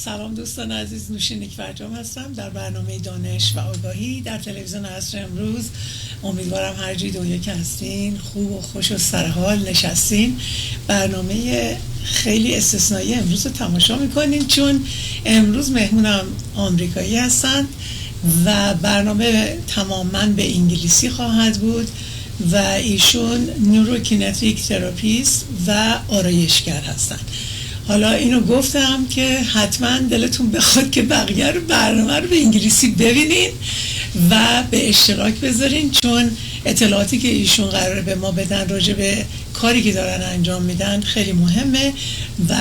سلام دوستان عزیز، نوشین نیکفرجام هستم در برنامه دانش و آگاهی در تلویزیون عصر امروز. امیدوارم هر جای دنیا که هستین خوب و خوش و سرحال نشستین. برنامه خیلی استثنایی امروز رو تماشا میکنین چون امروز مهمونم آمریکایی هستند و برنامه تماما به انگلیسی خواهد بود و ایشون نوروکینتیک تراپیست و آرایشگر هستند. حالا اینو گفتم که حتما دلتون بخواد که بقیه رو برنامه رو به انگلیسی ببینین و به اشتراک بذارین، چون اطلاعاتی که ایشون قراره به ما بدن راجع به کاری که دارن انجام میدن خیلی مهمه و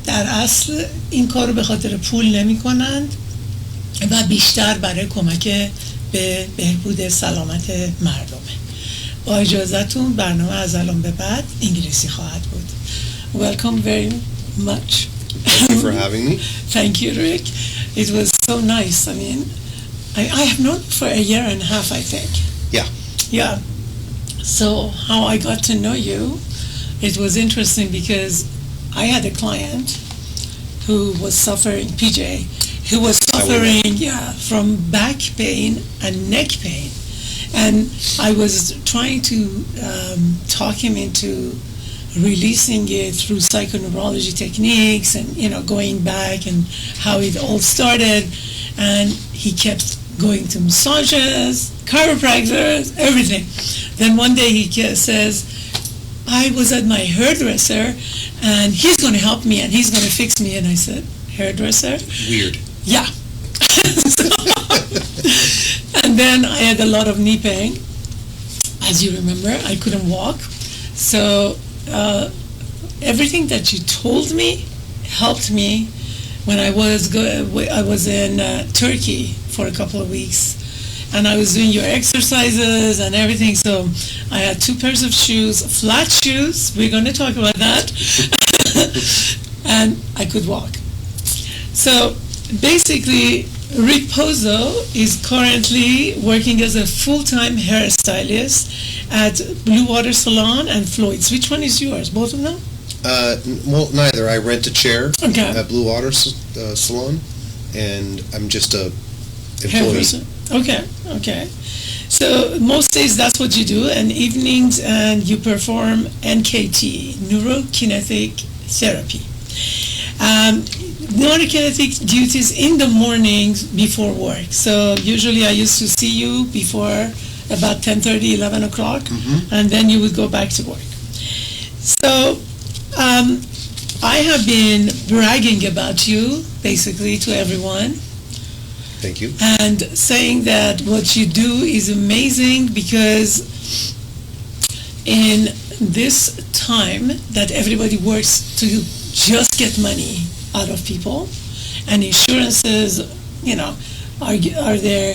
در اصل این کار رو به خاطر پول نمی کنند و بیشتر برای کمک به بهبود سلامت مردمه. با اجازهتون برنامه از الان به بعد انگلیسی خواهد بود. Welcome very much. Thank you for having me. Thank you, Rick. It was so nice. I mean, I have known you for a year and a half, I think. Yeah. Yeah. So how I got to know you, it was interesting because I had a client who was suffering, PJ, who was suffering from back pain and neck pain. And I was trying to talk him into releasing it through psychoneurology techniques and, you know, going back and how it all started. And he kept going to massages, chiropractors, everything. Then one day he says, I was at my hairdresser and he's going to help me and he's going to fix me. And I said, hairdresser? Weird. Yeah. And then I had a lot of knee pain. As you remember, I couldn't walk. So everything that you told me helped me when I was in Turkey for a couple of weeks, and I was doing your exercises and everything. So I had 2 pairs of shoes, flat shoes. We're going to talk about that. And I could walk. So basically, Ric Pozo is currently working as a full-time hairstylist at Blue Water Salon and Floyd's. Which one is yours? Both of them? Well, neither. I rent a chair at Blue Water Salon, and I'm just a employee. Okay. So most days that's what you do, and evenings and you perform NKT, NeuroKinetic Therapy. NeuroKinetic duties in the mornings before work. So usually I used to see you before about 10:30, 11 o'clock, and then you would go back to work. So I have been bragging about you basically to everyone. Thank you. And saying that what you do is amazing because in this time that everybody works to just get money out of people, and insurances, you know, are there,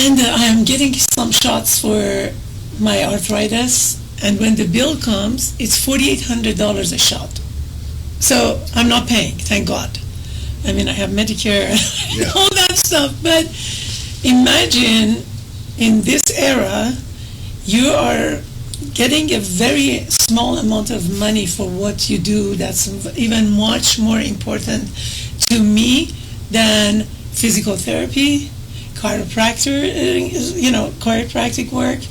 and I am getting some shots for my arthritis, and when the bill comes, it's $4,800 a shot. So I'm not paying, thank God. I mean, I have Medicare and all that stuff, but imagine in this era, you are getting a very small amount of money for what you do. That's even much more important to me than physical therapy, chiropractic work.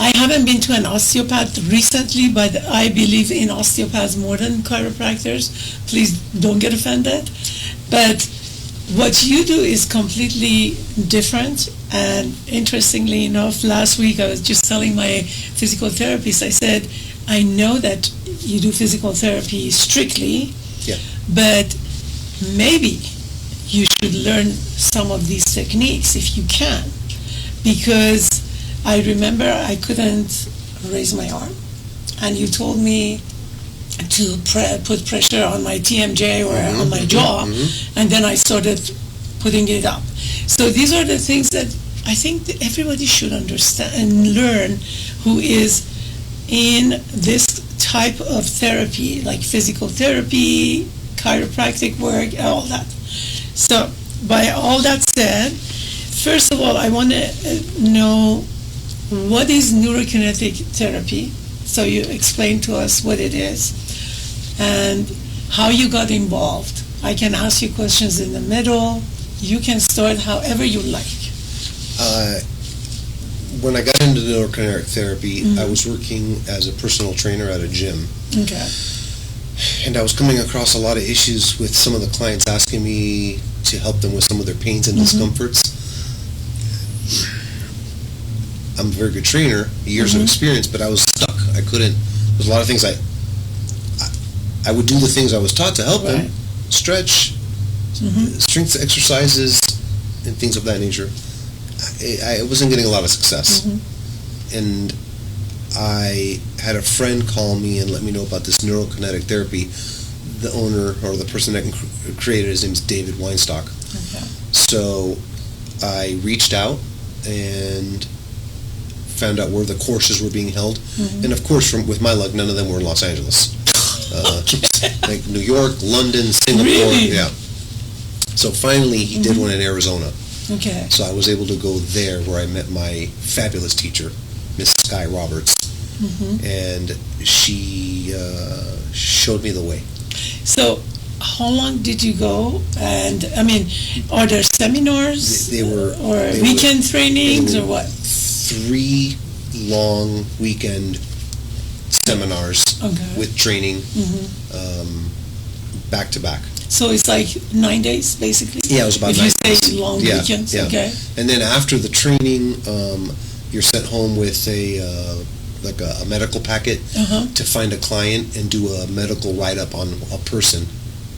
I haven't been to an osteopath recently, but I believe in osteopaths more than chiropractors. Please don't get offended. But what you do is completely different. And interestingly enough, last week I was just telling my physical therapist, I said, I know that you do physical therapy strictly, but maybe you should learn some of these techniques if you can. Because I remember I couldn't raise my arm, and you told me to put pressure on my TMJ or on my jaw, and then I started putting it up. So these are the things that I think that everybody should understand and learn who is in this type of therapy, like physical therapy, chiropractic work, all that. So by all that said, first of all, I want to know what is NeuroKinetic Therapy. So you explain to us what it is. And how you got involved. I can ask you questions in the middle. You can start however you like. When I got into NeuroKinetic Therapy, I was working as a personal trainer at a gym. Okay. And I was coming across a lot of issues with some of the clients asking me to help them with some of their pains and discomforts. I'm a very good trainer, years of experience, but I was stuck. I couldn't. There's a lot of things I would do the things I was taught to help them, stretch, strength exercises, and things of that nature. I wasn't getting a lot of success. And I had a friend call me and let me know about this NeuroKinetic Therapy. The owner, or the person that created it, his name is David Weinstock. Okay. So I reached out and found out where the courses were being held. And of course, with my luck, none of them were in Los Angeles. Like New York, London, Singapore. Really? Yeah. So finally, he did one in Arizona. Okay. So I was able to go there, where I met my fabulous teacher, Miss Sky Roberts, and she showed me the way. So how long did you go? And I mean, are there seminars they were weekend trainings or what? 3 long weekend seminars with training, back to back. So it's like 9 days, basically? Yeah, it was about 9 days. If you say long weekends, okay. And then after the training, you're sent home with a medical packet to find a client and do a medical write-up on a person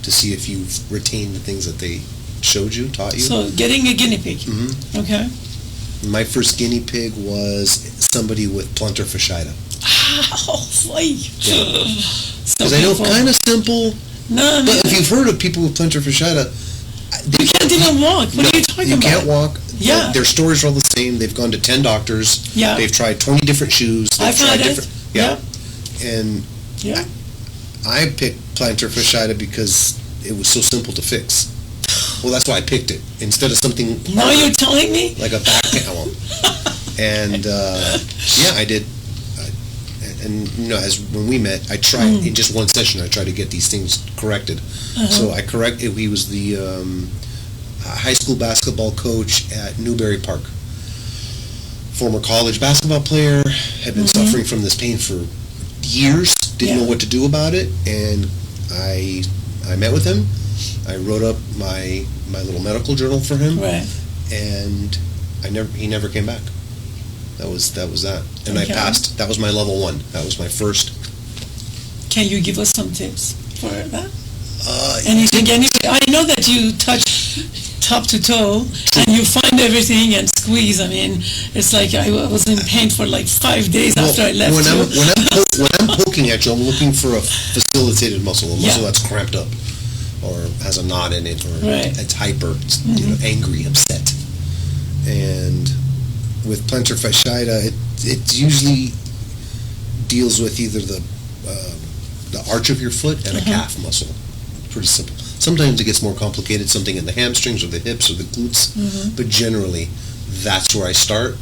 to see if you've retained the things that they showed you, taught you. So getting a guinea pig. Okay. My first guinea pig was somebody with plantar fasciitis. Because I know it's kind of simple, but if you've heard of people with plantar fasciitis, you can't even walk. What are you talking about? You can't walk. Yeah. Their stories are all the same. They've gone to 10 doctors. Yeah. They've tried 20 different shoes. I've tried different. And I picked plantar fasciitis because it was so simple to fix. Well, that's why I picked it instead of something. Now you're telling me? Like a back panel. And I did. And as when we met, I tried in just one session. I tried to get these things corrected. So I corrected. He was the high school basketball coach at Newbury Park. Former college basketball player, had been suffering from this pain for years. Didn't know what to do about it, and I met with him. I wrote up my little medical journal for him, and he never came back. That was that, and I passed. That was my level 1. That was my first. Can you give us some tips for that? Anything? I know that you touch top to toe and you find everything and squeeze. I mean, it's like I was in pain for like 5 days after I left when I'm poking at you, I'm looking for a facilitated muscle, a muscle that's cramped up or has a knot in it, or it's hyper, angry, upset. And with plantar fasciitis, it usually deals with either the arch of your foot and a calf muscle. Pretty simple. Sometimes it gets more complicated, something in the hamstrings or the hips or the glutes, but generally that's where I start.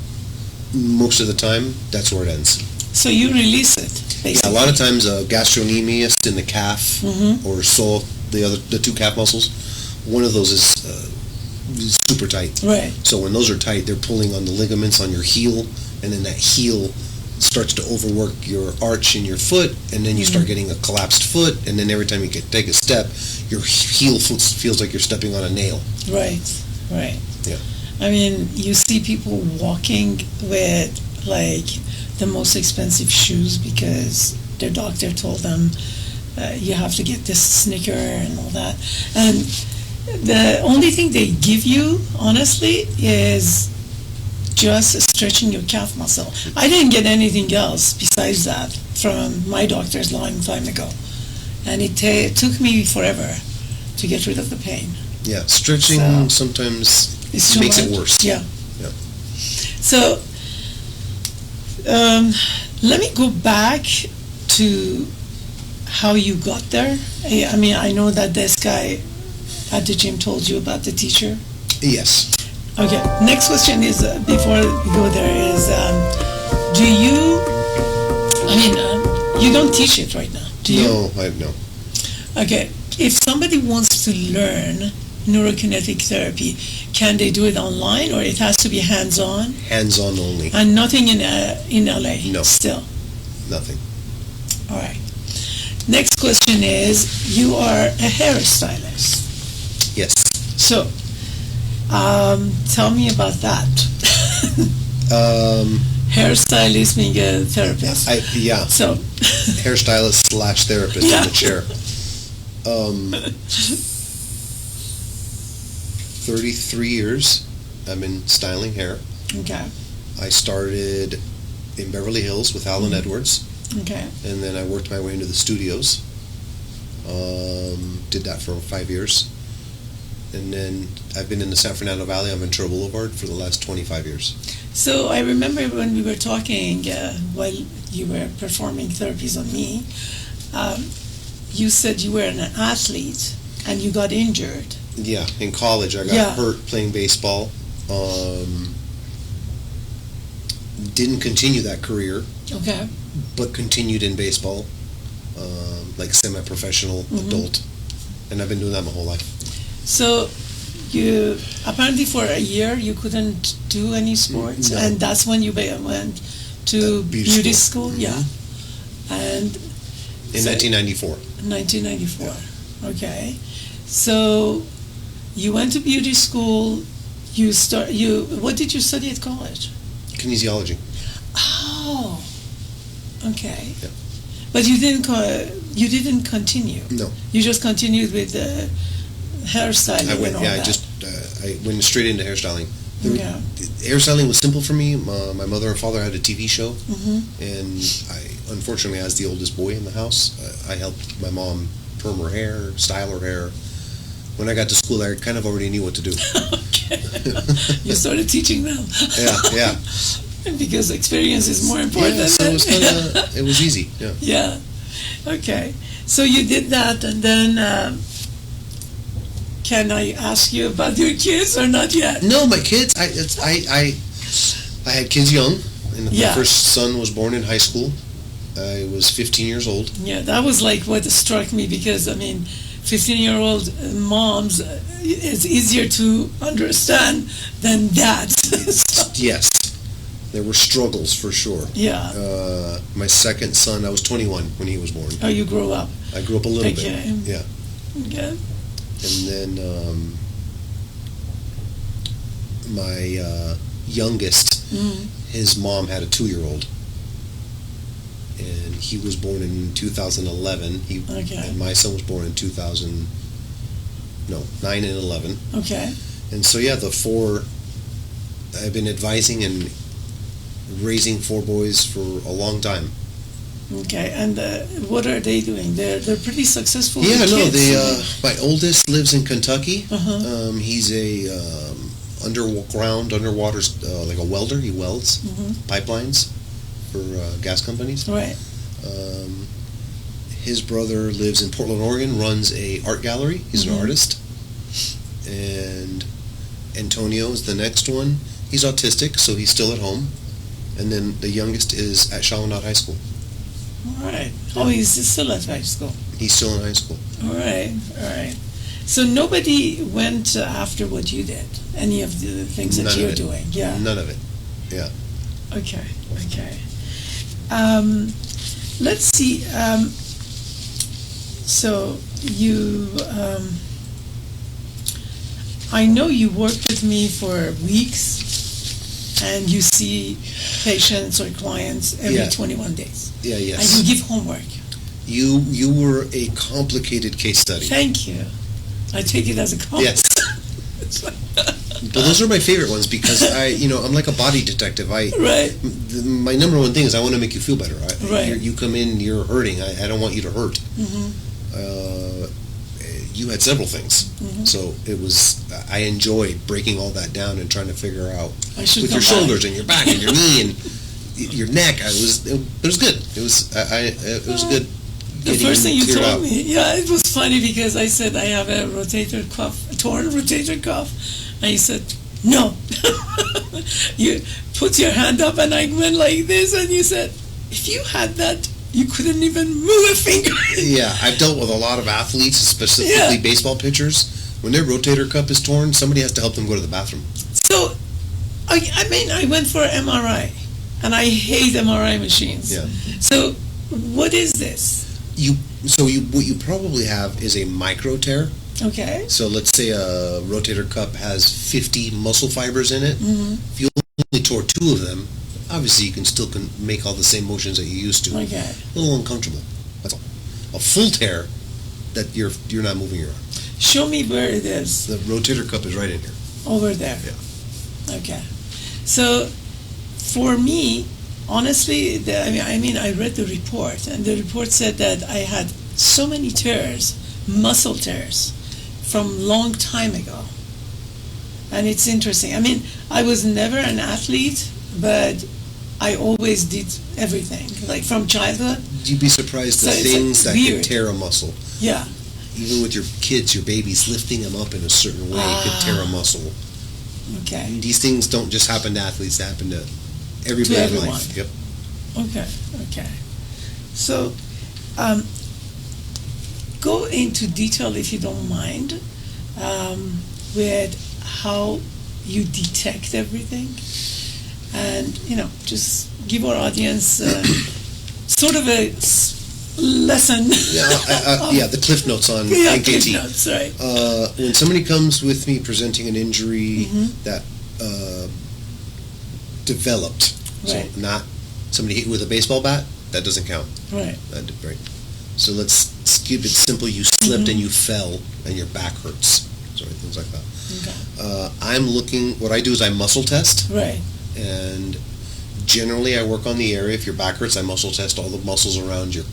Most of the time, that's where it ends. So you release it, basically. Yeah, a lot of times gastrocnemius in the calf or sole, the 2 calf muscles, one of those is super tight. Right. So when those are tight, they're pulling on the ligaments on your heel, and then that heel starts to overwork your arch in your foot, and then you start getting a collapsed foot, and then every time you take a step, your heel feels like you're stepping on a nail. Right. Yeah. I mean, you see people walking with like the most expensive shoes because their doctor told them you have to get this sneaker and all that, and the only thing they give you, honestly, is just stretching your calf muscle. I didn't get anything else besides that from my doctors a long time ago. And it took me forever to get rid of the pain. Yeah, stretching sometimes makes it worse. Yeah. So, let me go back to how you got there. I mean, I know that this guy at the gym told you about the teacher. Yes. Okay. Next question is, before we go there, is do you? I mean, you don't teach it right now, do you? No. Okay. if somebody wants to learn NeuroKinetic Therapy, can they do it online, or it has to be hands-on? Hands-on only. And nothing in LA? No. Still? Nothing. All right. Next question is, you are a hairstylist. Yes. So, tell me about that. Hairstylist being a therapist. Yeah. So, hairstylist / therapist in the chair. 33 years I've been styling hair. Okay. I started in Beverly Hills with Alan Edwards. Okay. And then I worked my way into the studios. Did that for 5 years. And then I've been in the San Fernando Valley on Ventura Boulevard for the last 25 years. So I remember when we were talking while you were performing therapies on me, you said you were an athlete and you got injured. Yeah, in college I got hurt playing baseball. Didn't continue that career. Okay. But continued in baseball, like semi-professional adult. And I've been doing that my whole life. So you, apparently for a year you couldn't do any sports, and that's when you went to beauty school? Yeah. And in 1994. 1994. Okay. So you went to beauty school. What did you study at college? Kinesiology. Oh. Okay. Yeah. But you didn't continue. No. You just continued with the hairstyling. I went straight into hairstyling. Hairstyling was simple for me. My mother and father had a TV show, and unfortunately, as the oldest boy in the house, I helped my mom perm her hair, style her hair. When I got to school, I kind of already knew what to do. Okay. You started teaching them. Yeah. Because experience is more important. Yeah, so it was easy. Yeah. Yeah. Okay. So you did that, and then can I ask you about your kids or not yet? No, my kids. I had kids young, and my first son was born in high school. I was 15 years old. Yeah, that was like what struck me, because 15-year-old moms, it's easier to understand than dads. Yes. There were struggles for sure. Yeah. My second son, I was 21 when he was born. Oh, you grew up? I grew up a little bit. Yeah. Okay. And then my youngest, his mom had a 2-year-old. And he was born in 2011. And my son was born in 9 and 11. Okay. And so, the 4, I've been advising and raising 4 boys for a long time. Okay, and what are they doing? They're pretty successful. Yeah, no, my oldest lives in Kentucky. He's a underwater, like a welder. He welds pipelines for gas companies. Right. His brother lives in Portland, Oregon, runs a art gallery. He's an artist. And Antonio is the next one. He's autistic, so he's still at home. And then the youngest is at Chaminade High School. All right. Oh, he's still at high school. He's still in high school. All right. So nobody went after what you did, any of the things that you're doing? Yeah. None of it. Yeah. Okay. Let's see. So you, I know you worked with me for weeks, and you see patients or clients every 21 days. Yeah, yes. And you give homework. You were a complicated case study. Thank you. I take it as a compliment. Yes. But those are my favorite ones, because I'm like a body detective. Right. My number one thing is I want to make you feel better. Right. You come in, you're hurting. I don't want you to hurt. You had several things. So I enjoyed breaking all that down and trying to figure out with your shoulders and your back and your knee and your neck. It was good. It was good. The first thing you told me, it was funny, because I said I have a torn rotator cuff, and you said no. You put your hand up, and I went like this, and you said, if you had that you couldn't even move a finger. Yeah, I've dealt with a lot of athletes, specifically baseball pitchers. When their rotator cuff is torn, somebody has to help them go to the bathroom. So, I mean, I went for MRI, and I hate MRI machines. Yeah. So, what is this? What you probably have is a micro tear. Okay. So let's say a rotator cuff has 50 muscle fibers in it. Mm-hmm. If you only tore 2 of them, obviously you can still make all the same motions that you used to. Okay. A little uncomfortable. That's all. A full tear, that you're not moving your arm. Show me where it is. The rotator cuff is right in here. Over there. Yeah. Okay. So, for me, honestly, I read the report, and the report said that I had so many tears, muscle tears, from long time ago. And it's interesting. I mean, I was never an athlete, but I always did everything, like from childhood. You'd be surprised the things that weird. can tear a muscle. Yeah. Even with your kids, your babies, lifting them up in a certain way could tear a muscle. Okay. And these things don't just happen to athletes, they happen to everybody in life. Yep. Okay. So, go into detail, if you don't mind, with how you detect everything, and just give our audience sort of a lesson. The cliff notes on NKT. Cliff notes, right. When somebody comes with me presenting an injury that developed, right. So not somebody hit you with a baseball bat, that doesn't count. Right. Right. So let's keep it simple. You slipped and you fell and your back hurts. Sorry, things like that. Okay. What I do is I muscle test. Right. And generally I work on the area. If your back hurts, I muscle test all the muscles around your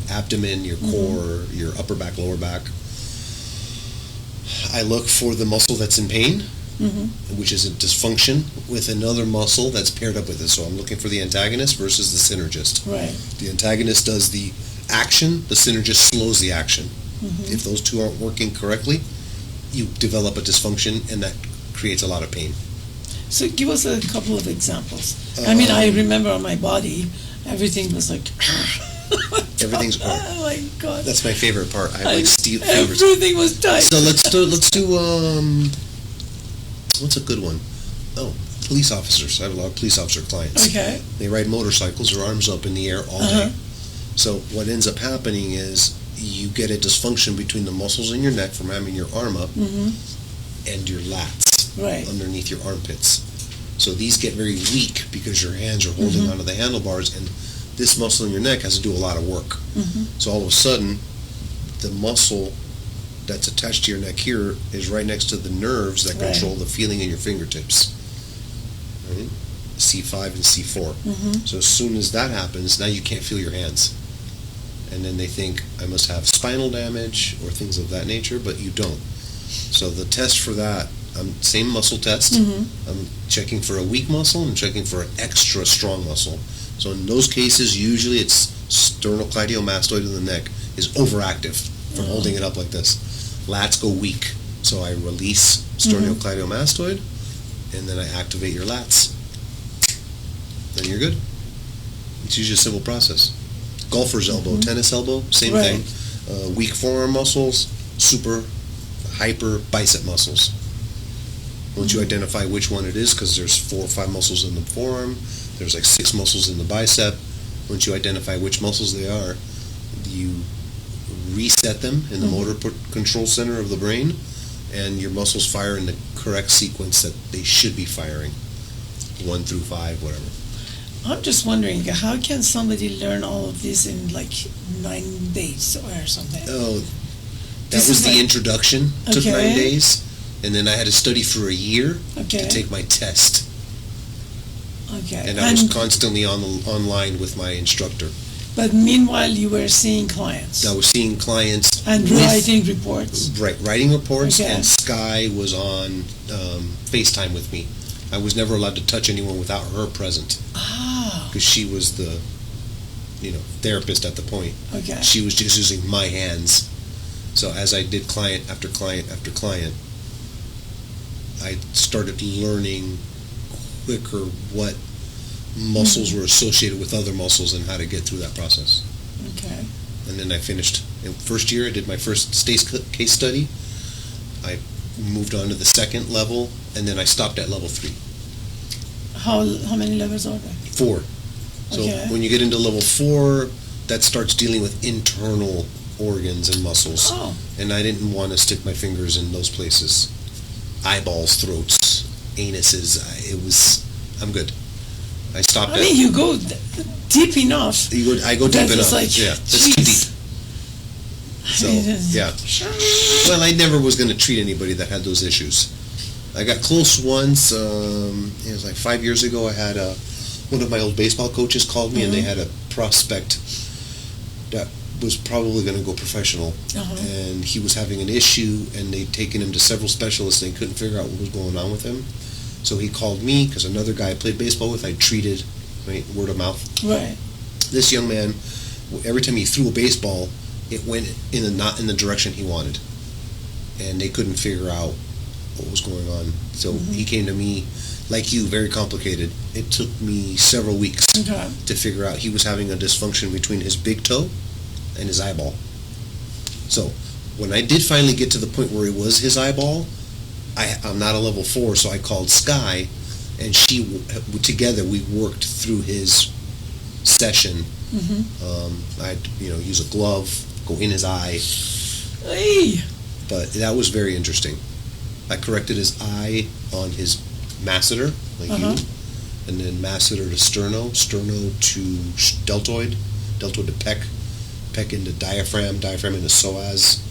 abdomen, your core, your upper back, lower back. I look for the muscle that's in pain, which is a dysfunction, with another muscle that's paired up with it. So I'm looking for the antagonist versus the synergist. Right. The antagonist does the action, the synergist slows the action. If those two aren't working correctly, you develop a dysfunction, and that creates a lot of pain. So give us a couple of examples. I remember on my body, everything was like... Everything's hard. Oh my God. That's my favorite part. I like steel fingers. Everything was tight. So let's do what's a good one? Oh, police officers. I have a lot of police officer clients. Okay. They ride motorcycles, their arms up in the air all day. So what ends up happening is you get a dysfunction between the muscles in your neck from having your arm up and your lats underneath your armpits. So these get very weak because your hands are holding onto the handlebars, and this muscle in your neck has to do a lot of work. So all of a sudden, the muscle that's attached to your neck here is right next to the nerves that control the feeling in your fingertips. Right? C5 and C4. So as soon as that happens, now you can't feel your hands. And then they think, I must have spinal damage or things of that nature, but you don't. So the test for that, same muscle test. I'm checking for a weak muscle and checking for an extra strong muscle. So in those cases, usually it's sternocleidomastoid in the neck is overactive from holding it up like this. Lats go weak. So I release sternocleidomastoid, and then I activate your lats. Then you're good. It's usually a simple process. Golfer's elbow, tennis elbow, same thing. Weak forearm muscles, super hyper bicep muscles. Once you identify which one it is, because there's 4 or 5 muscles in the forearm, there's like 6 muscles in the bicep. Once you identify which muscles they are, you reset them in the motor control center of the brain, and your muscles fire in the correct sequence that they should be firing, 1 through 5, whatever. I'm just wondering, how can somebody learn all of this in like 9 days or something? Oh, that was the introduction. Took 9 days, and then I had to study for a year to take my test. Okay. And I was constantly online with my instructor. But meanwhile, you were seeing clients. I was seeing clients. And writing reports. Right, writing reports, and Sky was on FaceTime with me. I was never allowed to touch anyone without her present. Because she was the, therapist at the point. Okay. She was just using my hands. So as I did client after client after client, I started learning quicker what muscles were associated with other muscles and how to get through that process. Okay. And then I finished. In first year, I did my first case study. I moved on to the second level, and then I stopped at level 3. How many levels are there? 4. So when you get into level 4, that starts dealing with internal organs and muscles. Oh. And I didn't want to stick my fingers in those places. Eyeballs, throats, anuses. I'm good. I stopped I mean, you go deep enough. I go deep enough. Like, yeah, that's too deep. So, yeah. Well, I never was going to treat anybody that had those issues. I got close once. It was like 5 years ago. I had one of my old baseball coaches called me, and they had a prospect that was probably going to go professional. And he was having an issue, and they'd taken him to several specialists, and they couldn't figure out what was going on with him. So he called me, because another guy I played baseball with, I treated, right, word of mouth. Right. This young man, every time he threw a baseball, it went not in the direction he wanted. And they couldn't figure out what was going on. So he came to me, like you, very complicated. It took me several weeks to figure out he was having a dysfunction between his big toe and his eyeball. So when I did finally get to the point where it was his eyeball, I'm not a level 4, so I called Sky, and together we worked through his session. I'd use a glove, go in his eye. Hey. But that was very interesting. I corrected his eye on his masseter, like you, and then masseter to sterno to deltoid to pec into diaphragm into psoas,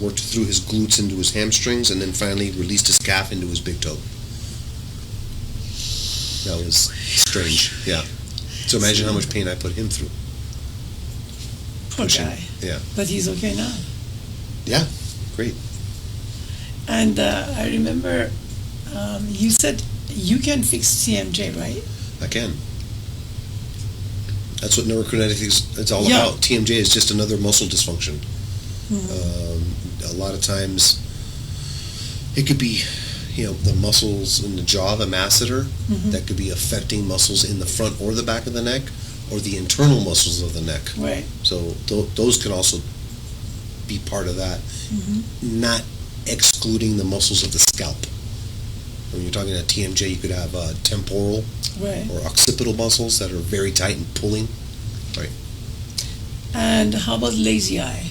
worked through his glutes into his hamstrings, and then finally released his calf into his big toe. That was strange, yeah. So imagine how much pain I put him through. Poor guy. Yeah. But he's okay now. Yeah, great. And I remember you said you can fix TMJ, right? I can. That's what NeuroKinetic is all about. TMJ is just another muscle dysfunction. A lot of times it could be, the muscles in the jaw, the masseter, that could be affecting muscles in the front or the back of the neck, or the internal muscles of the neck. Right. So those can also be part of that. Not excluding the muscles of the scalp. When you're talking about TMJ, you could have temporal or occipital muscles that are very tight and pulling. Right. And how about lazy eye?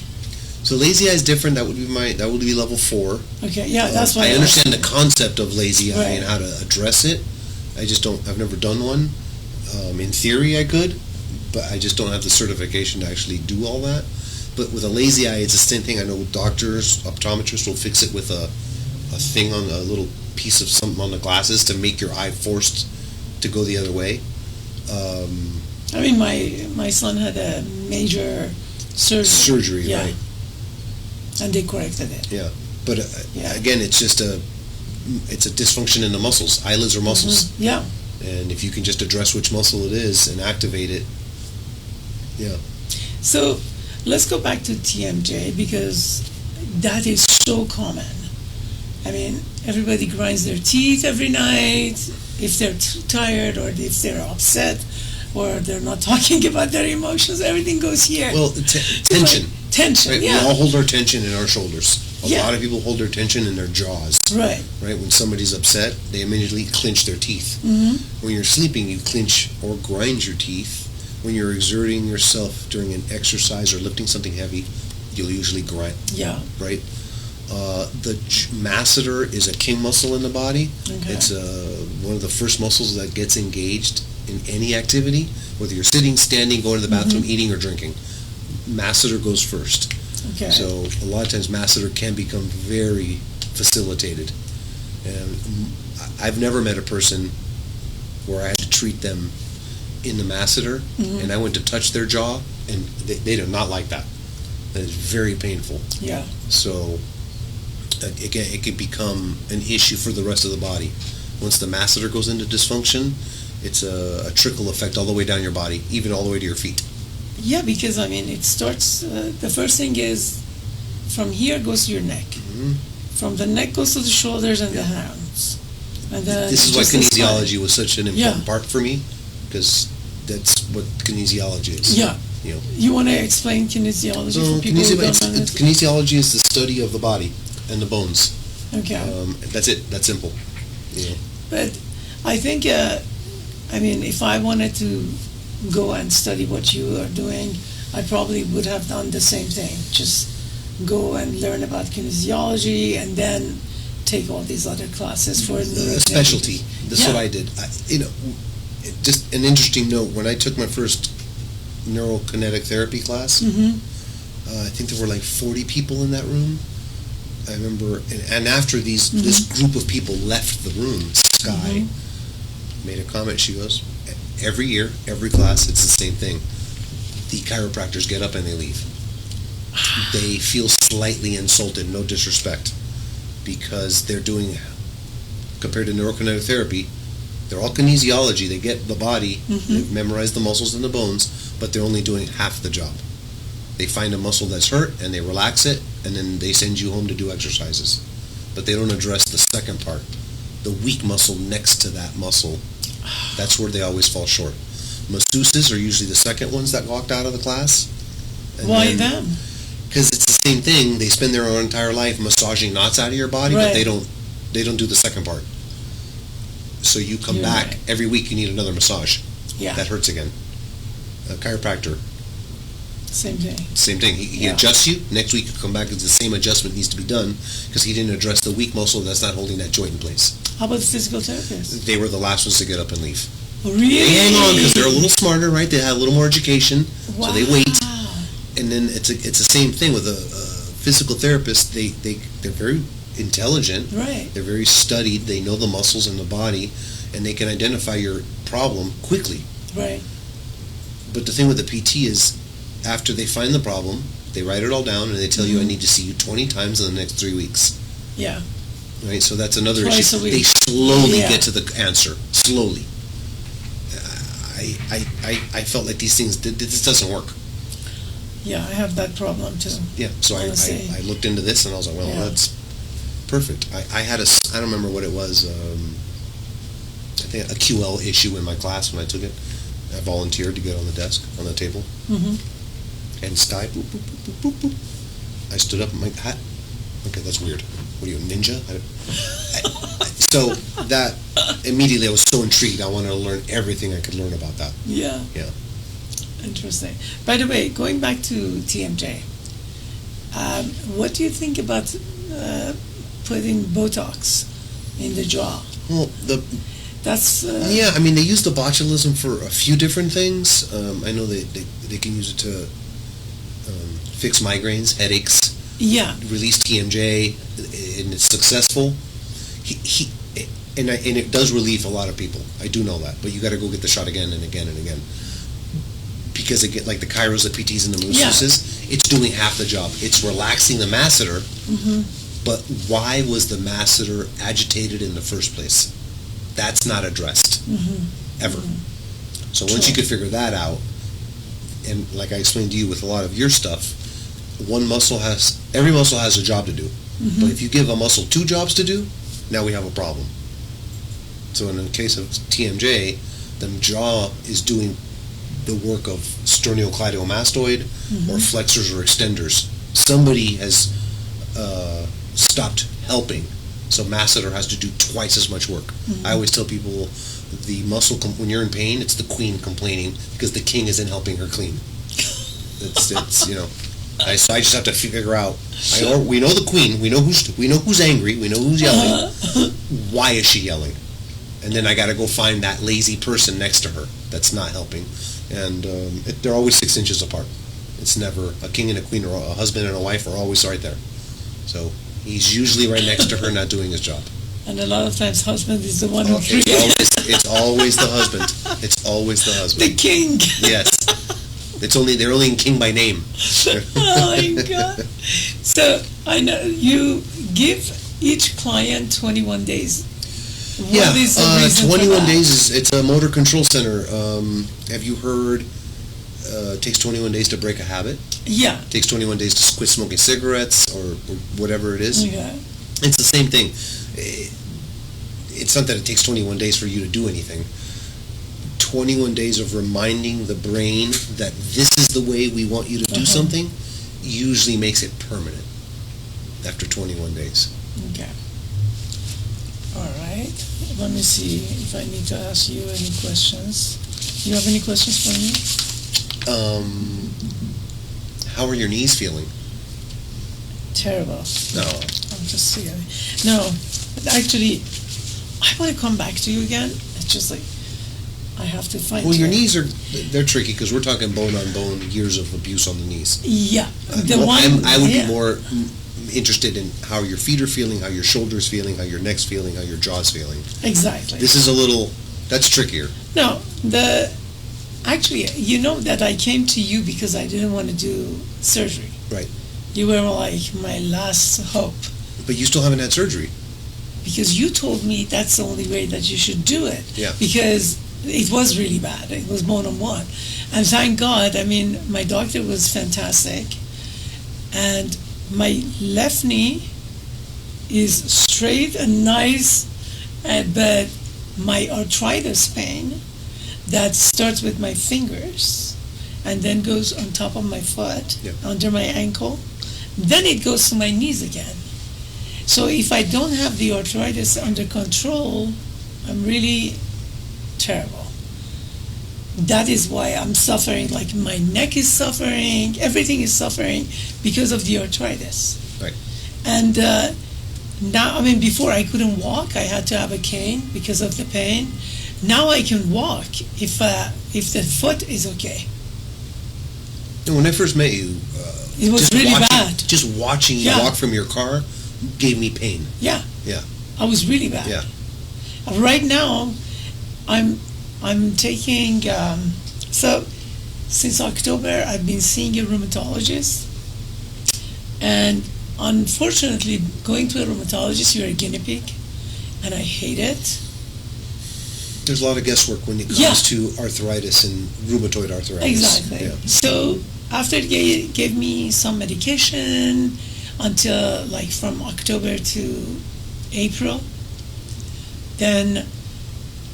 So lazy eye is different. That would be level 4. Okay, yeah, that's why I understand the concept of lazy eye and how to address it. I've never done one. In theory I could, but I just don't have the certification to actually do all that. But with a lazy eye, it's the same thing. I know doctors, optometrists will fix it with a thing on a little piece of something on the glasses to make your eye forced to go the other way. I mean, my son had a major surgery. Yeah. Right. And they corrected it. Yeah. But again, it's just it's a dysfunction in the muscles. Eyelids are muscles. Yeah. And if you can just address which muscle it is and activate it, yeah. So let's go back to TMJ, because that is so common. I mean, everybody grinds their teeth every night if they're too tired, or if they're upset, or they're not talking about their emotions. Everything goes here. Well, tension. Tension, right? yeah. We all hold our tension in our shoulders. A lot of people hold their tension in their jaws. Right. Right? When somebody's upset, they immediately clench their teeth. When you're sleeping, you clench or grind your teeth. When you're exerting yourself during an exercise or lifting something heavy, you'll usually grind. Yeah. Right? The masseter is a king muscle in the body. Okay. It's one of the first muscles that gets engaged in any activity, whether you're sitting, standing, going to the bathroom, eating, or drinking. Masseter goes first. Okay. So a lot of times masseter can become very facilitated. And I've never met a person where I had to treat them in the masseter, and I went to touch their jaw, and they do not like that. That is very painful. Yeah. So again, it can become an issue for the rest of the body. Once the masseter goes into dysfunction, it's a trickle effect all the way down your body, even all the way to your feet. Yeah, because I mean, it starts. The first thing is from here goes to your neck. From the neck goes to the shoulders and the hands. And this is why kinesiology was such an important part for me, because that's what kinesiology is. Yeah. You want to explain kinesiology for people who don't understand? Kinesiology is the study of the body and the bones. Okay. That's it. That's simple. But I think, if I wanted to go and study what you are doing, I probably would have done the same thing. Just go and learn about kinesiology and then take all these other classes for a specialty. That's what I did. Just an interesting note, when I took my first NeuroKinetic Therapy class, I think there were like 40 people in that room. I remember, and after this group of people left the room, Sky made a comment. She goes, every year, every class, it's the same thing. The chiropractors get up and they leave. They feel slightly insulted, no disrespect, because they're doing, compared to NeuroKinetic Therapy, they're all kinesiology. They get the body, they've memorized the muscles and the bones, but they're only doing half the job. They find a muscle that's hurt and they relax it, and then they send you home to do exercises. But they don't address the second part, the weak muscle next to that muscle. That's where they always fall short. Masseuses are usually the second ones that walked out of the class. Why them? Because it's the same thing. They spend their entire life massaging knots out of your body, but they don't do the second part. So you come back every week, you need another massage. Yeah. That hurts again. A chiropractor, same thing. Same thing. He adjusts you. Next week you come back, it's the same adjustment needs to be done because he didn't address the weak muscle that's not holding that joint in place. How about the physical therapists? They were the last ones to get up and leave. Really? They hang on because they're a little smarter, right? They have a little more education, so they wait. And then it's the same thing with a physical therapist. They're very intelligent. Right. They're very studied. They know the muscles in the body, and they can identify your problem quickly. Right. But the thing with the PT is, after they find the problem, they write it all down, and they tell you, I need to see you 20 times in the next 3 weeks. Yeah. Right? So that's another Twice issue. a week. They slowly get to the answer. Slowly. I felt like these things, this doesn't work. Yeah, I have that problem too. Yeah, so I looked into this, and I was like, well, that's perfect. I had I don't remember what it was, I think a QL issue in my class when I took it. I volunteered to get on the desk, on the table. And Sky, boop, boop, boop, boop, boop, boop. I stood up and my hat. Okay, that's weird. What are you, a ninja? So that, immediately I was so intrigued. I wanted to learn everything I could learn about that. Yeah. Yeah. Interesting. By the way, going back to TMJ, what do you think about putting Botox in the jaw? Well, that's yeah. I mean, they use the botulism for a few different things. I know they can use it to fix migraines, headaches. Yeah. Release TMJ, and it's successful. And it does relieve a lot of people. I do know that, but you got to go get the shot again and again and again. Because again, like the chiros, the PTs, and the masseuses, it's doing half the job. It's relaxing the masseter, but why was the masseter agitated in the first place? That's not addressed, ever. So once you could figure that out, and like I explained to you with a lot of your stuff, every muscle has a job to do. But if you give a muscle 2 jobs to do, now we have a problem. So in the case of TMJ, the jaw is doing the work of sternocleidomastoid or flexors or extenders. Somebody has stopped helping, so masseter has to do twice as much work. I always tell people the muscle, when you're in pain, it's the queen complaining because the king isn't helping her clean. It's you know. So I just have to figure out. We know the queen. We know who's angry. We know who's yelling. Why is she yelling? And then I got to go find that lazy person next to her that's not helping. And they're always 6 inches apart. It's never a king and a queen, or a husband and a wife are always right there. So he's usually right next to her, not doing his job. And a lot of times, husband is the one who creates. It's always the husband. It's always the husband. The king. Yes. They're only in king by name. Oh my God! So I know you give each client 21 days. What is the reason 21 for that? days it's a motor control center. Have you heard? It takes 21 days to break a habit. Yeah. It takes 21 days to quit smoking cigarettes or whatever it is. Okay. It's the same thing. It's not that it takes 21 days for you to do anything. 21 days of reminding the brain that this is the way we want you to do something usually makes it permanent after 21 days. Okay. All right. Let me see if I need to ask you any questions. You have any questions for me? How are your knees feeling? Terrible. No. I'm just saying. No, actually, I want to come back to you again. It's just like I have to find. Well, your knees they're tricky because we're talking bone on bone, years of abuse on the knees. Yeah, I would be more interested in how your feet are feeling, how your shoulders feeling, how your neck's feeling, how your jaw's feeling. Exactly. This is that's trickier. No, actually, you know that I came to you because I didn't want to do surgery. Right. You were like my last hope. But you still haven't had surgery. Because you told me that's the only way that you should do it. Yeah. Because it was really bad. It was bone on one. And thank God, I mean, my doctor was fantastic. And my left knee is straight and nice, but my arthritis pain that starts with my fingers and then goes on top of my foot, under my ankle, then it goes to my knees again. So if I don't have the arthritis under control, I'm really terrible. That is why I'm suffering, like my neck is suffering, everything is suffering because of the arthritis. Right. And now, I mean, before I couldn't walk, I had to have a cane because of the pain. Now I can walk if the foot is okay. And when I first met you, it was really bad. Just watching you walk from your car gave me pain. Yeah. Yeah. I was really bad. Yeah. Right now, I'm taking, so since October, I've been seeing a rheumatologist. And unfortunately, going to a rheumatologist, you're a guinea pig. And I hate it. There's a lot of guesswork when it comes to arthritis and rheumatoid arthritis. Exactly. Yeah. So after they gave me some medication until like from October to April, then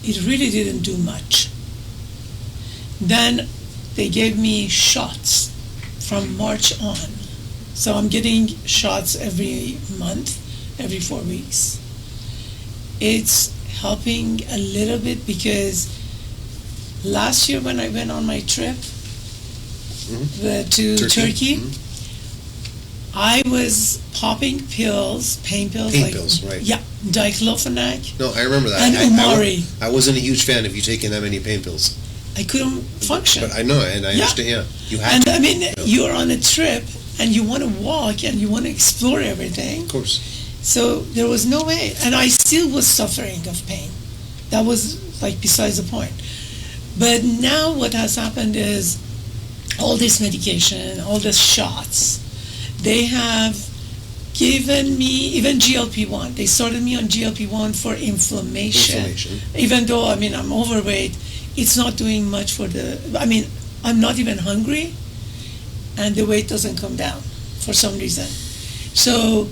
it really didn't do much. Then they gave me shots from March on. So I'm getting shots every month, every 4 weeks. It's helping a little bit because last year when I went on my trip to Turkey, I was popping pills, pain pills. Pain pills, right. Yeah, diclofenac. No, I remember that. And Umari. I wasn't a huge fan of you taking that many pain pills. I couldn't function. But I know, and I understand. You had to. I mean, you're on a trip and you want to walk and you want to explore everything. Of course. So there was no way. And I still was suffering of pain. That was like besides the point. But now what has happened is all this medication, all these shots, they have given me, even GLP-1. They started me on GLP-1 for inflammation. Even though, I mean, I'm overweight, it's not doing much for I'm not even hungry, and the weight doesn't come down for some reason. So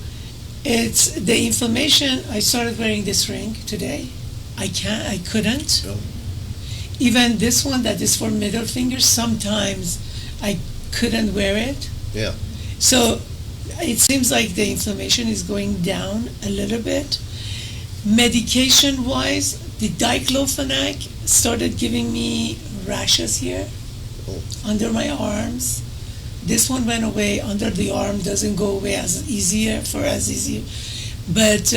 it's the inflammation. I started wearing this ring today. I couldn't. No. Even this one that is for middle finger, sometimes I couldn't wear it. Yeah. So it seems like the inflammation is going down a little bit. Medication-wise, the diclofenac started giving me rashes here under my arms. This one went away. Under the arm doesn't go away as easier. But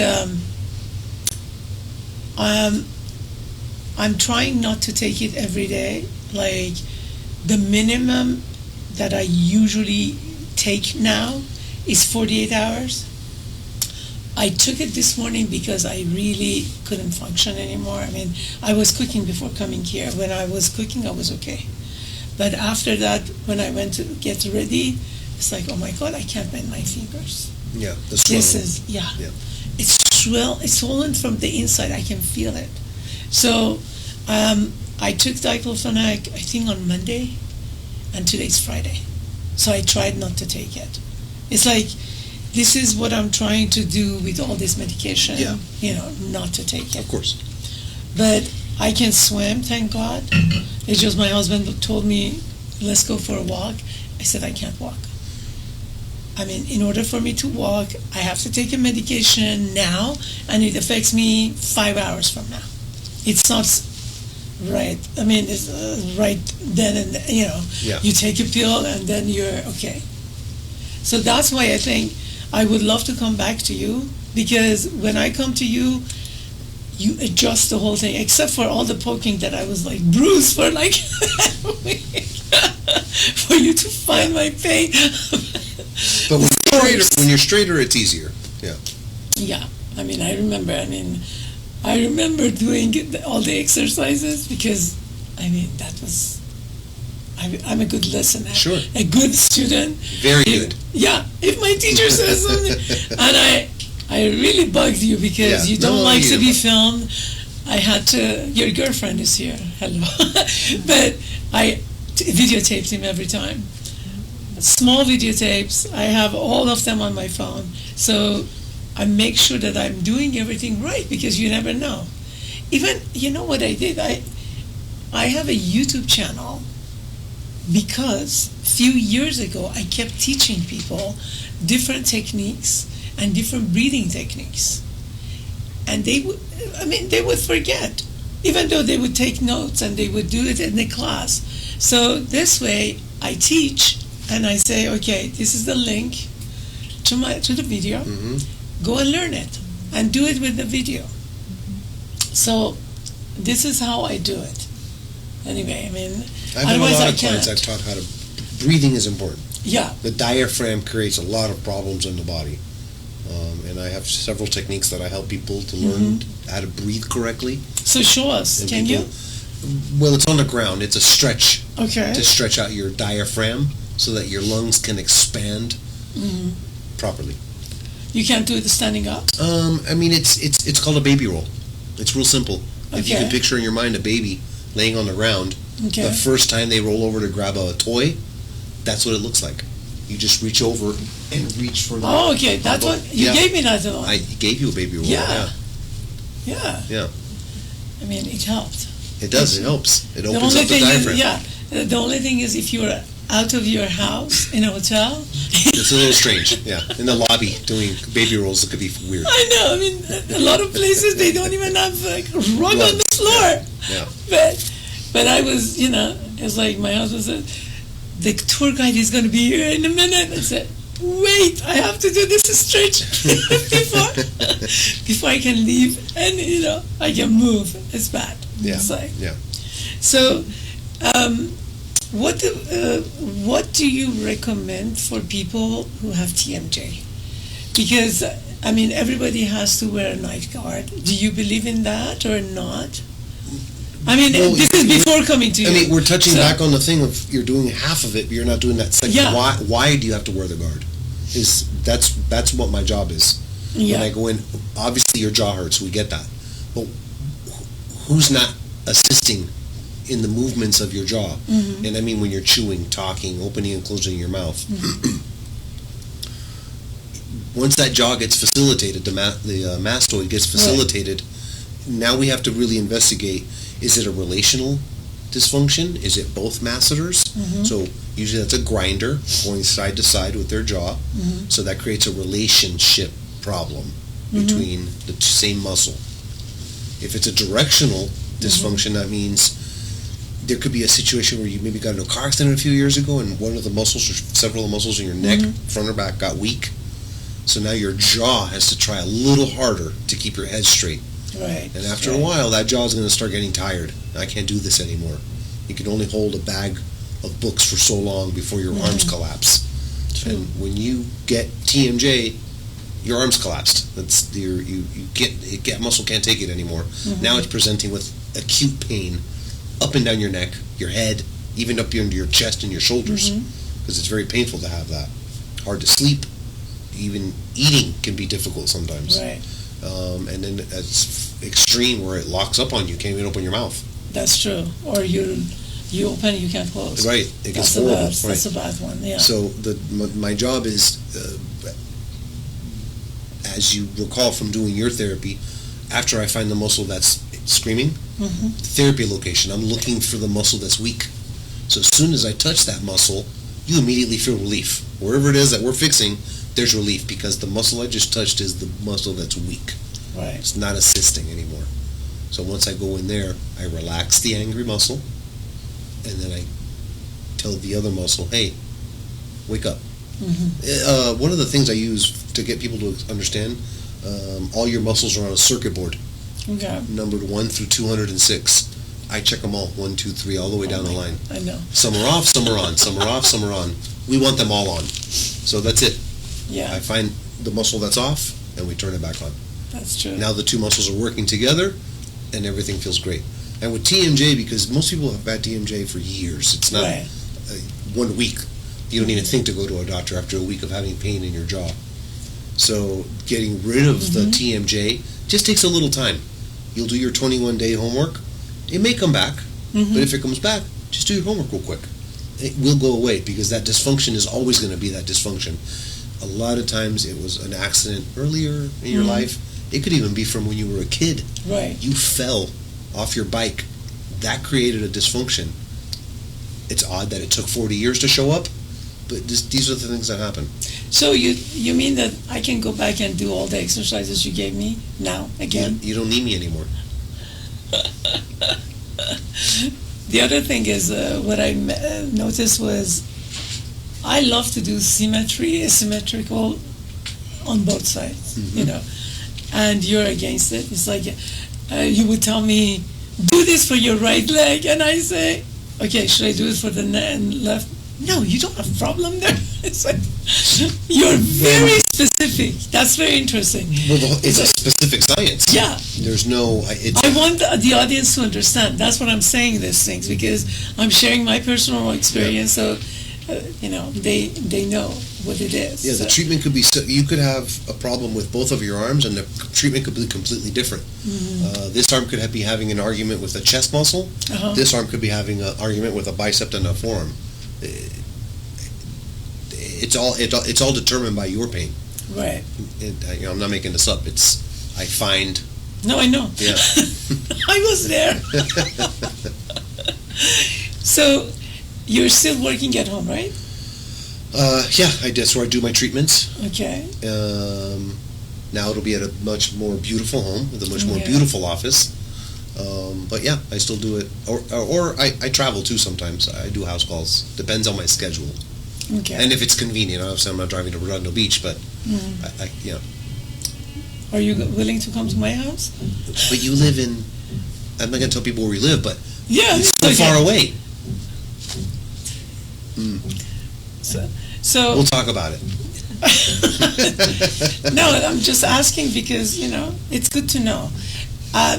I'm trying not to take it every day. Like the minimum that I usually take now is 48 hours. I took it this morning because I really couldn't function anymore. I mean, I was cooking before coming here. When I was cooking, I was okay. But after that, when I went to get ready, it's like, oh my God, I can't bend my fingers. Yeah, the swelling. It's swollen from the inside. I can feel it. So I took diclofenac, I think on Monday, and today's Friday. So I tried not to take it. It's like, this is what I'm trying to do with all this medication, not to take it. Of course. But I can swim, thank God. It's just my husband told me, let's go for a walk. I said, I can't walk. I mean, in order for me to walk, I have to take a medication now, and it affects me 5 hours from now. It's not right. I mean, it's right then and you know, you take a pill and then you're okay. So that's why I think I would love to come back to you, because when I come to you, you adjust the whole thing, except for all the poking that I was like bruised for like a week for you to find my pain. But when you're straighter, it's easier. Yeah. Yeah. I mean, I remember doing all the exercises because, I mean, that was, I'm a good listener. Sure. A good student. Very good. Yeah. If my teacher says something, and I really bugged you because you don't like to be filmed. I had to, your girlfriend is here. Hello. But I videotaped him every time. Small videotapes. I have all of them on my phone. So I make sure that I'm doing everything right, because you never know. Even, you know what I did? I have a YouTube channel because a few years ago I kept teaching people different techniques and different breathing techniques. And they would forget, even though they would take notes and they would do it in the class. So this way I teach and I say, okay, this is the link to the video. Mm-hmm. Go and learn it and do it with the video. So this is how I do it. Anyway, I mean, I've had a lot of clients I've taught how to, breathing is important. Yeah. The diaphragm creates a lot of problems in the body. And I have several techniques that I help people to learn how to breathe correctly. So show us, can you? Well, it's on the ground. It's a stretch. Okay. To stretch out your diaphragm so that your lungs can expand properly. You can't do it standing up? I mean, it's called a baby roll. It's real simple. Okay. If you can picture in your mind a baby laying on the ground, the first time they roll over to grab a toy, that's what it looks like. You just reach over and reach for the... Oh, okay. That's what... You gave me that one. I gave you a baby roll. Yeah. Yeah. I mean, it helped. It does. It helps. It opens up the diaphragm. The only thing is if you're out of your house in a hotel... It's a little strange, in the lobby doing baby rolls, it could be weird. I know. I mean, a lot of places, they don't even have like rug on the floor. Yeah. But I was, it's like my husband said, the tour guide is going to be here in a minute. I said, wait, I have to do this stretch before I can leave, and I can move. It's bad. It's like, so what do you recommend for people who have TMJ? Because I mean, everybody has to wear a night guard. Do you believe in that or not? I mean, this is before coming to you. I mean, we're touching back on the thing of you're doing half of it, but you're not doing that second. Yeah. Why do you have to wear the guard? That's what my job is. Yeah. When I go in, obviously your jaw hurts. We get that, but who's not assisting in the movements of your jaw? Mm-hmm. And I mean, when you're chewing, talking, opening and closing your mouth. Mm-hmm. Once that jaw gets facilitated, the mastoid gets facilitated. Right. Now we have to really investigate. Is it a relational dysfunction? Is it both masseters? Mm-hmm. So usually that's a grinder going side to side with their jaw. Mm-hmm. So that creates a relationship problem between the same muscle. If it's a directional dysfunction, that means there could be a situation where you maybe got in a car accident a few years ago and one of the muscles or several of the muscles in your neck, front or back, got weak. So now your jaw has to try a little harder to keep your head straight. Right. And after a while, that jaw is going to start getting tired. I can't do this anymore. You can only hold a bag of books for so long before your arms collapse. True. And when you get TMJ, your arms collapsed. That's your muscle can't take it anymore. Mm-hmm. Now it's presenting with acute pain up and down your neck, your head, even up into your chest and your shoulders, because it's very painful to have that. Hard to sleep. Even eating can be difficult sometimes. Right. And then it's extreme where it locks up on you. Can't even open your mouth. That's true. Or you open, you can't close. Right. It gets horrible. That's a bad one. Yeah. So my job is, as you recall from doing your therapy, after I find the muscle that's screaming, therapy location. I'm looking for the muscle that's weak. So as soon as I touch that muscle, you immediately feel relief. Wherever it is that we're fixing, there's relief because the muscle I just touched is the muscle that's weak. Right. It's not assisting anymore. So once I go in there, I relax the angry muscle, and then I tell the other muscle, hey, wake up. One of the things I use to get people to understand, all your muscles are on a circuit board. Okay. Numbered 1 through 206. I check them all, 1, 2, 3, all the way down the line. I know. Some are off, some are on. Some are off, some are on. We want them all on. So that's it. Yeah. I find the muscle that's off, and we turn it back on. That's true. Now the two muscles are working together, and everything feels great. And with TMJ, because most people have had TMJ for years, it's not 1 week. You don't even think to go to a doctor after a week of having pain in your jaw. So getting rid of the TMJ just takes a little time. You'll do your 21-day homework. It may come back, but if it comes back, just do your homework real quick. It will go away because that dysfunction is always going to be that dysfunction. A lot of times it was an accident earlier in your life. It could even be from when you were a kid. Right. You fell off your bike. That created a dysfunction. It's odd that it took 40 years to show up, but these are the things that happen. So you mean that I can go back and do all the exercises you gave me now again? You don't need me anymore. The other thing is what I noticed was I love to do symmetry, asymmetrical on both sides, you know, and you're against it. It's like you would tell me, do this for your right leg, and I say, okay, should I do it for the left? No, you don't have a problem there. It's like, you're very specific. That's very interesting. Well, it's a specific science. Yeah. There's no... I want the audience to understand. That's what I'm saying, these things, because I'm sharing my personal experience, so, you know, they know what it is. Yeah, the treatment could be... you could have a problem with both of your arms, and the treatment could be completely different. This arm could be having an argument with a chest muscle. This arm could be having an argument with a bicep and a forearm. It's all determined by your pain. Right. You know, I'm not making this up. I find... No, I know. Yeah. I was there. So, you're still working at home, right? Yeah, that's where I do my treatments. Okay. Now it'll be at a much more beautiful home with a much more beautiful office. But yeah, I still do it. Or I travel too sometimes. I do house calls. Depends on my schedule. Okay. And if it's convenient. Obviously, I'm not driving to Redondo Beach, but yeah. Are you willing to come to my house? But you live in... I'm not going to tell people where we live, but it's so far away. So we'll talk about it. No, I'm just asking because, you know, it's good to know.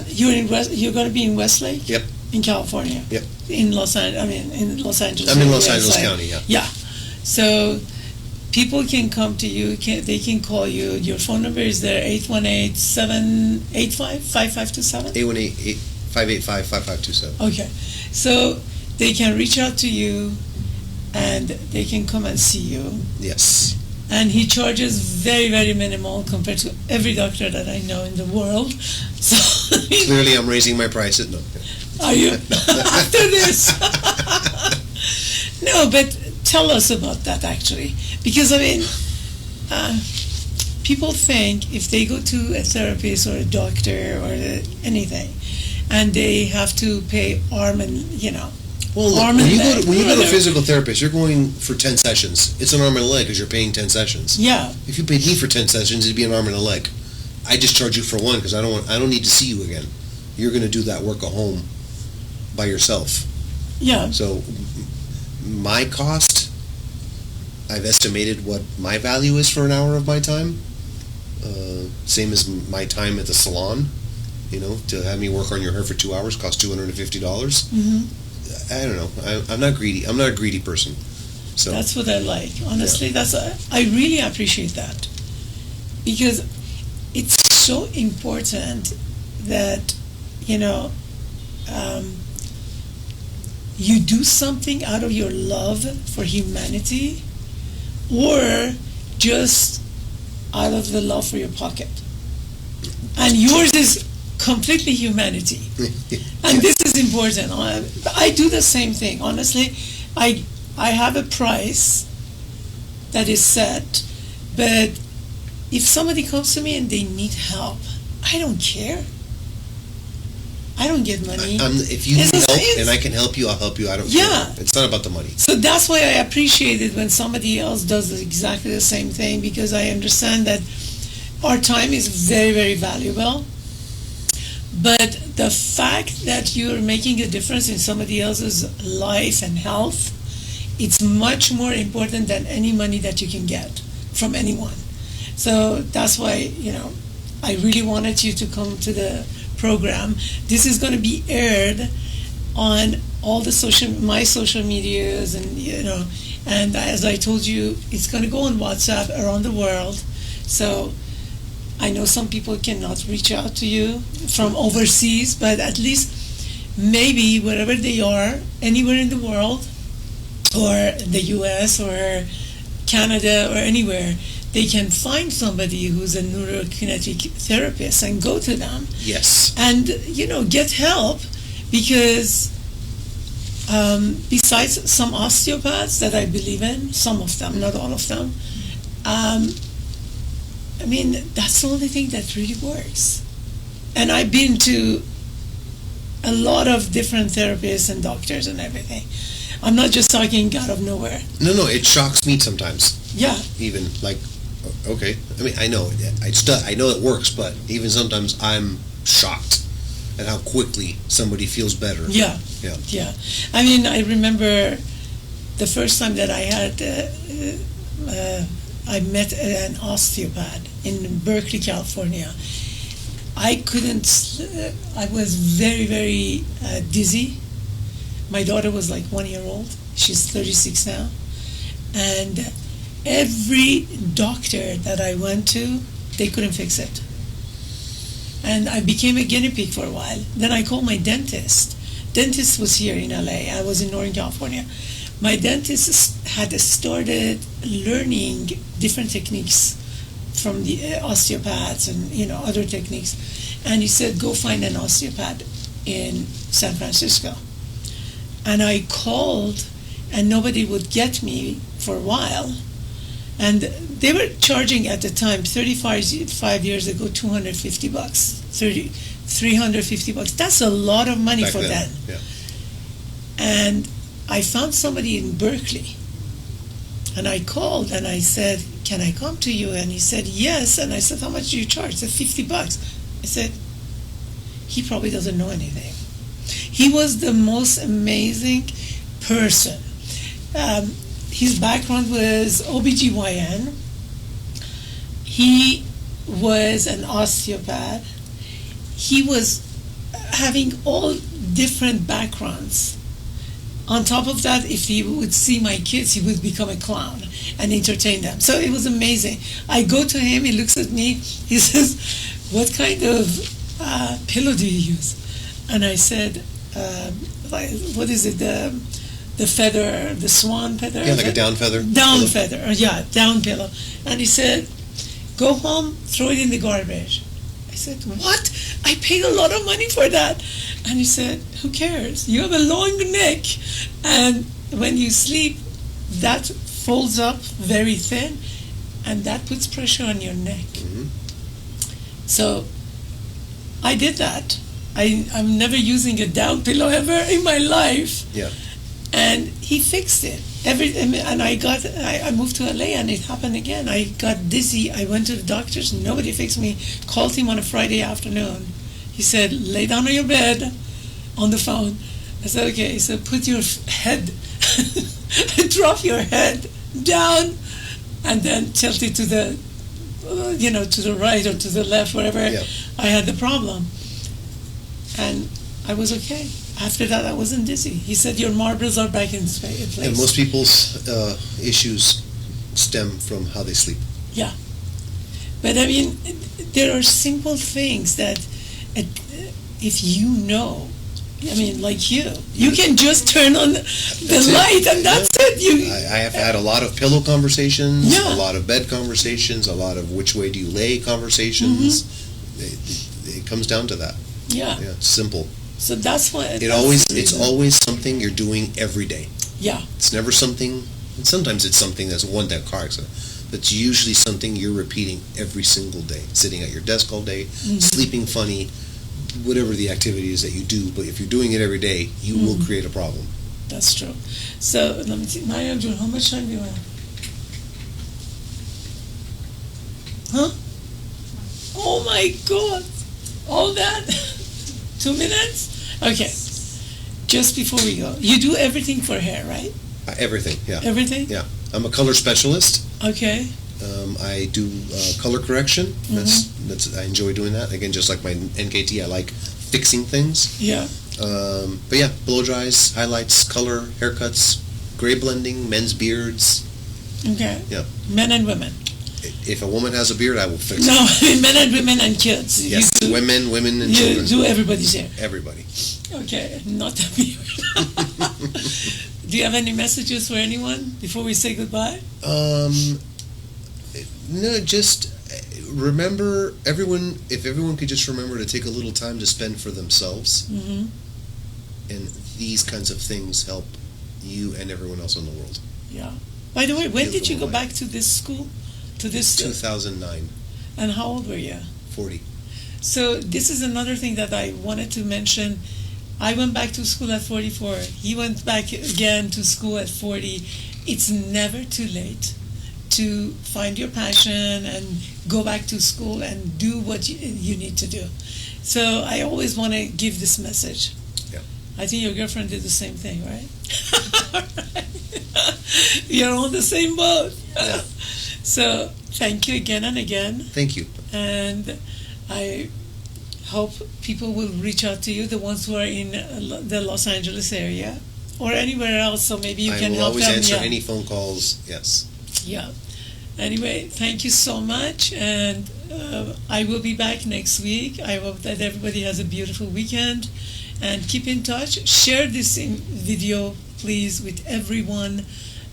You're going to be in Westlake? Yep. In California? Yep. In Los Angeles. I'm in Los Angeles County, yeah. Yeah. So people can come to you, they can call you. Your phone number is there, 818-785-5527? 818-585-5527. Okay. So they can reach out to you and they can come and see you. Yes. And he charges very, very minimal compared to every doctor that I know in the world. So clearly I'm raising my price. No. Are you? After this? No, but tell us about that, actually. Because, I mean, people think if they go to a therapist or a doctor or anything, and they have to pay arm and, you know, well, look, when you go to a physical therapist, you're going for 10 sessions. It's an arm and a leg because you're paying 10 sessions. Yeah. If you paid me for 10 sessions, it'd be an arm and a leg. I just charge you for one because I don't need to see you again. You're going to do that work at home by yourself. Yeah. So my cost, I've estimated what my value is for an hour of my time. Same as my time at the salon. You know, to have me work on your hair for 2 hours costs $250. Mm-hmm. I don't know. I'm not greedy. I'm not a greedy person. So that's what I like. Honestly, I really appreciate that because it's so important that, you know, you do something out of your love for humanity or just out of the love for your pocket. And yours is completely humanity. And this is important. I do the same thing. Honestly, I have a price that is set, but if somebody comes to me and they need help, I don't care. I don't get money. If you need help and I can help you, I'll help you. I don't care. It's not about the money. So that's why I appreciate it when somebody else does exactly the same thing, because I understand that our time is very, very valuable. But the fact that you're making a difference in somebody else's life and health, it's much more important than any money that you can get from anyone. So that's why, I really wanted you to come to the program. This is going to be aired on all the my social medias, and as I told you, it's going to go on WhatsApp around the world. So I know some people cannot reach out to you from overseas, but at least maybe wherever they are, anywhere in the world, or the US or Canada or anywhere, they can find somebody who's a NeuroKinetic therapist and go to them. Yes. And, get help, because besides some osteopaths that I believe in, some of them, not all of them, that's the only thing that really works. And I've been to a lot of different therapists and doctors and everything. I'm not just talking out of nowhere. No, it shocks me sometimes. Yeah. Even okay. I know it works, but even sometimes I'm shocked at how quickly somebody feels better. Yeah. I remember the first time that I met an osteopath in Berkeley, California. I was very, very dizzy. My daughter was like 1 year old. She's 36 now. And every doctor that I went to, they couldn't fix it. And I became a guinea pig for a while. Then I called my dentist. Dentist was here in LA. I was in Northern California. My dentist had started learning different techniques from the osteopaths and other techniques. And he said, go find an osteopath in San Francisco. And I called, and nobody would get me for a while. And they were charging at the time, 35 years ago, $250, $350. That's a lot of money back for then. Yeah. And I found somebody in Berkeley. And I called and I said, can I come to you? And he said, yes. And I said, how much do you charge? He said, $50. I said, he probably doesn't know anything. He was the most amazing person. His background was OBGYN. He was an osteopath. He was having all different backgrounds. On top of that, if he would see my kids, he would become a clown and entertain them. So it was amazing. I go to him, he looks at me, he says, what kind of pillow do you use? And I said, what is it, the feather, the swan feather? Yeah, like a down feather. Down feather, yeah, down pillow. And he said, go home, throw it in the garbage. I said, what? I paid a lot of money for that. And he said, who cares? You have a long neck. And when you sleep, that folds up very thin, and that puts pressure on your neck. Mm-hmm. So I did that. I'm never using a down pillow ever in my life. Yeah. And he fixed it. And I moved to LA, and it happened again. I got dizzy. I went to the doctors. Nobody fixed me. Called him on a Friday afternoon. He said, lay down on your bed on the phone. I said, okay. He said, put your head, drop your head down, and then tilt it to the, to the right or to the left, wherever I had the problem. And I was okay. After that, I wasn't dizzy. He said, your marbles are back in place. And most people's issues stem from how they sleep. Yeah. But I mean, there are simple things that if you know, I mean, like you can just turn on the light and that's it. I have had a lot of pillow conversations, a lot of bed conversations, a lot of which way do you lay conversations. Mm-hmm. It comes down to that. Yeah. Yeah, it's simple. So that's why It's always something you're doing every day. Yeah. It's never something, and sometimes it's something that's one-time car accident, but it's usually something you're repeating every single day. Sitting at your desk all day, sleeping funny, whatever the activity is that you do, but if you're doing it every day, you will create a problem. That's true. So let me see. Mariam June, how much time do you have? Huh? Oh my God. All that? 2 minutes? Okay. Just before we go. You do everything for hair, right? Everything, yeah. Everything? Yeah. I'm a color specialist. Okay. I do color correction. That's I enjoy doing that. Again, just like my NKT, I like fixing things. Yeah. But yeah, blow dries, highlights, color, haircuts, gray blending, men's beards. Okay. Yeah. Men and women. If a woman has a beard, I will fix it. No, men and women and kids. Yes, women and children. You do everybody's hair. Everybody. Okay, not the beard. Do you have any messages for anyone before we say goodbye? No, just remember if everyone could just remember to take a little time to spend for themselves. And these kinds of things help you and everyone else in the world. Yeah. By the way, when did you go back to this school? To this 2009. And how old were you? 40. So this is another thing that I wanted to mention. I went back to school at 44. He went back again to school at 40. It's never too late to find your passion and go back to school and do what you need to do. So I always want to give this message. Yeah. I think your girlfriend did the same thing, right? You're on the same boat. Yeah. So thank you again and again. Thank you. And I hope people will reach out to you, the ones who are in the Los Angeles area or anywhere else, so maybe you can help them. I will always answer any phone calls, yes. Yeah. Anyway, thank you so much, and I will be back next week. I hope that everybody has a beautiful weekend, and keep in touch. Share this video, please, with everyone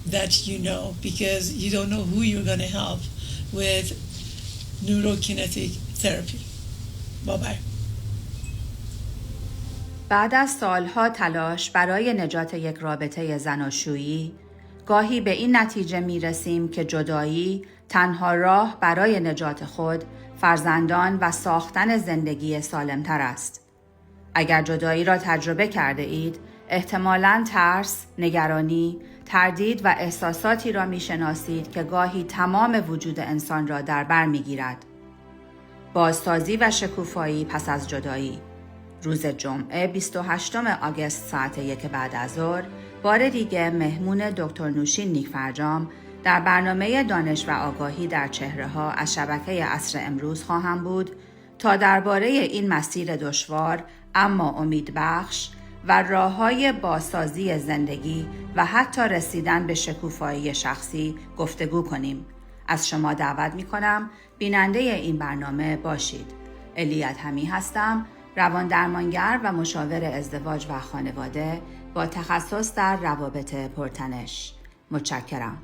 that you know, because you don't know who you're going to help with NeuroKinetic Therapy. Bye-bye. بعد از سالها تلاش برای نجات یک رابطه زناشویی، گاهی به این نتیجه می رسیم که جدایی تنها راه برای نجات خود، فرزندان و ساختن زندگی سالمتر است. اگر جدایی را تجربه کرده اید، احتمالاً ترس، نگرانی، تردید و احساساتی را می شناسید که گاهی تمام وجود انسان را در بر می گیرد. بازسازی و شکوفایی پس از جدایی. روز جمعه 28 آگوست ساعت 1 بعد از ظهر بار دیگه مهمون دکتر نوشین نیکفرجام در برنامه دانش و آگاهی در چهره‌ها از شبکه عصر امروز خواهم بود تا درباره این مسیر دشوار اما امیدبخش و راه‌های بازسازی زندگی و حتی رسیدن به شکوفایی شخصی گفتگو کنیم. از شما دعوت می‌کنم بیننده این برنامه باشید. الیت همی هستم، روان درمانگر و مشاور ازدواج و خانواده با تخصص در روابط پرتنش. متشکرم.